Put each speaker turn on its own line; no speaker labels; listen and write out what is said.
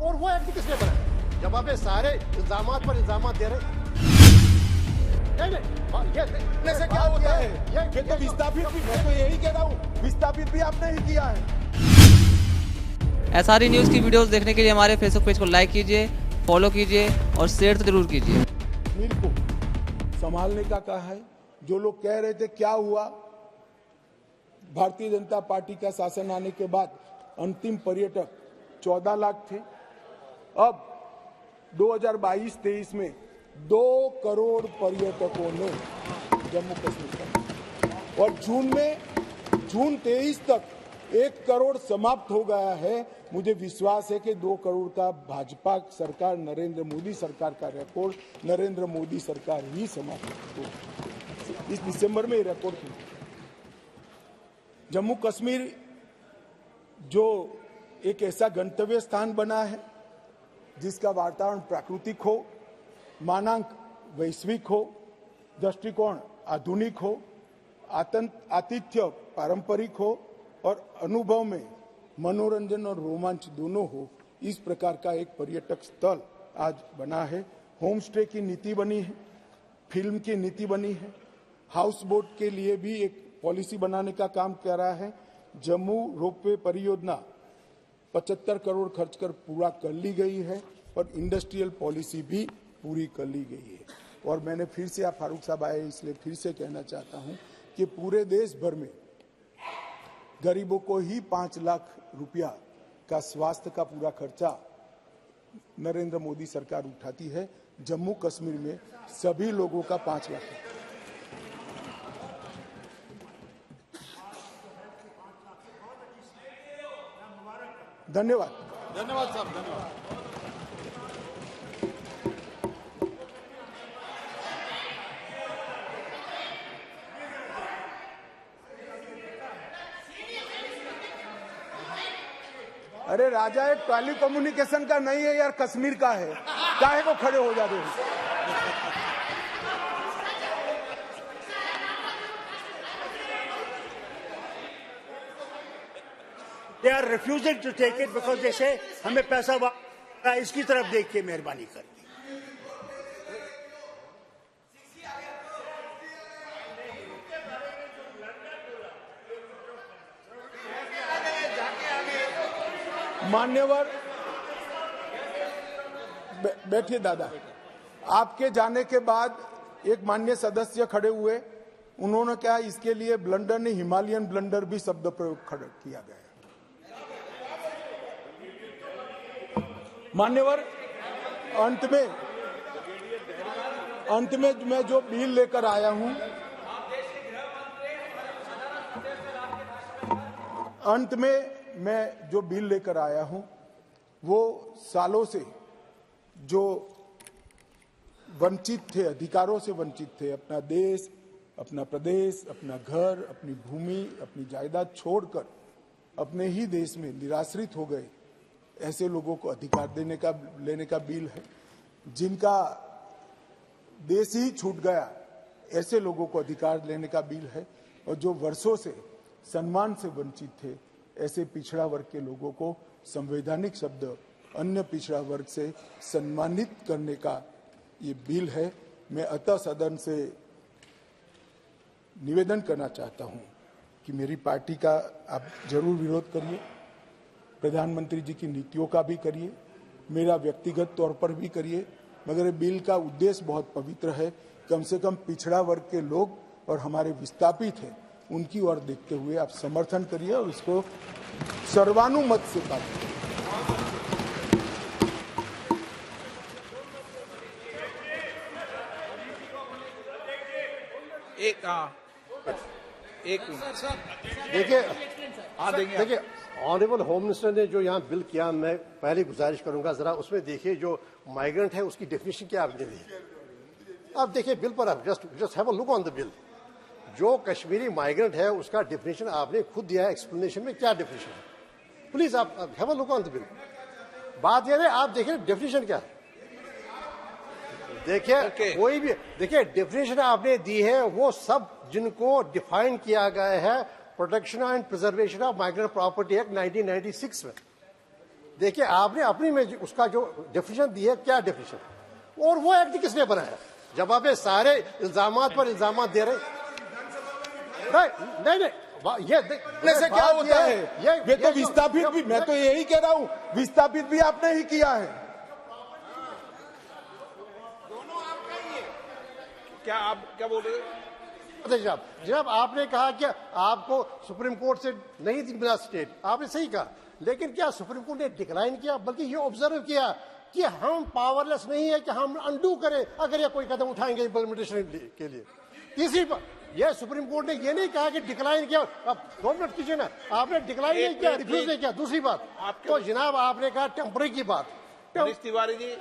और वो एक्ट किसने बनाया जब आप सारे इल्जाम पर इल्जाम दे रहे हैं? नहीं,
से क्या होता है? ये तो विस्थापित भी, मैं तो यही कह रहा हूँ, विस्थापित भी आपने ही किया है।
SRE न्यूज़ की वीडियोस देखने के लिए हमारे फेसबुक पेज को लाइक कीजिए, फॉलो कीजिए और शेयर तो जरूर कीजिए।
कश्मीर को संभालने का कहा है। जो लोग कह रहे थे क्या हुआ, भारतीय जनता पार्टी का शासन आने के बाद अंतिम पर्यटक 14 लाख थे। अब 2022-23 में 2 करोड़ पर्यटकों ने जम्मू कश्मीर का, और जून 23 तक 1 करोड़ समाप्त हो गया है। मुझे विश्वास है कि 2 करोड़ का भाजपा सरकार, नरेंद्र मोदी सरकार का रिकॉर्ड नरेंद्र मोदी सरकार ही समाप्त हो। इस दिसंबर में रिकॉर्ड किया। जम्मू कश्मीर जो एक ऐसा गंतव्य स्थान बना है जिसका वातावरण प्राकृतिक हो, मानांक वैश्विक हो, दृष्टिकोण आधुनिक हो, आतिथ्य पारंपरिक हो और अनुभव में मनोरंजन और रोमांच दोनों हो, इस प्रकार का एक पर्यटक स्थल आज बना है। होम स्टे की नीति बनी है, फिल्म की नीति बनी है, हाउस बोट के लिए भी एक पॉलिसी बनाने का काम कर रहा है। जम्मू रोपवे परियोजना 75 करोड़ खर्च कर पूरा कर ली गई है और इंडस्ट्रियल पॉलिसी भी पूरी कर ली गई है। और मैंने फिर से, आप फारूक साहब आए इसलिए फिर से कहना चाहता हूं कि पूरे देश भर में गरीबों को ही 5 लाख रुपया का स्वास्थ्य का पूरा खर्चा नरेंद्र मोदी सरकार उठाती है। जम्मू कश्मीर में सभी लोगों का 5 लाख। धन्यवाद।
धन्यवाद साहब, धन्यवाद।
अरे राजा एक टेली कम्युनिकेशन का नहीं है यार, कश्मीर का है, काहे को खड़े हो जा रहे हो?
They are refusing to take it because they say हमें पैसा इसकी तरफ देख के मेहरबानी कर।
मान्यवर बैठिए दादा। आपके जाने के बाद एक मान्य सदस्य खड़े हुए, उन्होंने कहा इसके लिए ब्लंडर नहीं, हिमालयन ब्लंडर भी शब्द प्रयोग खड़ा किया गया। मान्यवर, अंत में मैं जो बिल लेकर आया हूं, मैं जो बिल लेकर आया हूं वो सालों से जो वंचित थे, अधिकारों से वंचित थे, अपना देश, अपना प्रदेश, अपना घर, अपनी भूमि, अपनी जायदाद छोड़कर अपने ही देश में निराश्रित हो गए, ऐसे लोगों को अधिकार लेने का बिल है। जिनका देश ही छूट गया, ऐसे लोगों को अधिकार लेने का बिल है। और जो वर्षों से सम्मान से वंचित थे, ऐसे पिछड़ा वर्ग के लोगों को संवैधानिक शब्द अन्य पिछड़ा वर्ग से सम्मानित करने का ये बिल है। मैं अतः सदन से निवेदन करना चाहता हूं कि मेरी पार्टी का आप जरूर विरोध करिए, प्रधानमंत्री जी की नीतियों का भी करिए, मेरा व्यक्तिगत तौर पर भी करिए, मगर बिल का उद्देश्य बहुत पवित्र है। कम से कम पिछड़ा वर्ग के लोग और हमारे विस्थापित हैं, उनकी ओर देखते हुए आप समर्थन करिए और इसको सर्वानुमत से पास करिए।
देखिए ऑनरेबल होम मिनिस्टर ने जो यहाँ बिल किया, मैं पहले गुजारिश करूंगा जरा उसमें देखिए जो माइग्रेंट है उसकी डेफिनेशन क्या आपने दी। अब देखिए बिल पर, आप just have a look on the bill. जो कश्मीरी माइग्रेंट है उसका डेफिनेशन आपने खुद दिया है, एक्सप्लेनेशन में क्या डेफिनेशन है, प्लीज आप have a look on the bill. बात यह है, आप देखिए डेफिनेशन क्या है, देखिए कोई भी देखिए डेफिनेशन आपने दी है, वो सब जिनको डिफाइन किया गया है protection and preservation of migrant property act 1996 में। देखिए आपने अपनी में उसका जो डेफिनेशन दी है, क्या डेफिनेशन, और वो एक्ट किसने बनाया? जब आप ये सारे इल्जामात पर इल्जामात दे रहे, नहीं
करने से क्या होता है? ये तो विस्थापित भी, मैं तो यही कह रहा हूँ, विस्थापित भी आपने ही किया है।
दोनों आपका ही है। क्या आप क्या बोल रहे हैं?
जब आपने कहा कि आपको सुप्रीम कोर्ट से नहीं मिला स्टेट, आपने सही कहा, लेकिन क्या सुप्रीम कोर्ट ने डिक्लाइन किया? बल्कि ये ऑब्जर्व किया कि हम पावरलेस नहीं है कि हम अनडू करें अगर ये कोई कदम उठाएंगे इम्प्लीमेंटेशन के लिए। तीसरी बात, ये सुप्रीम कोर्ट ने ये नहीं कहा कि डिक्लाइन किया। अब 2 मिनट कीजिए ना, आपने डिक्लाइन नहीं किया, रिफ्यूज नहीं किया। दूसरी बात, तो जनाब आपने कहा टेम्परेरी की बात,
मनीष तिवारी जी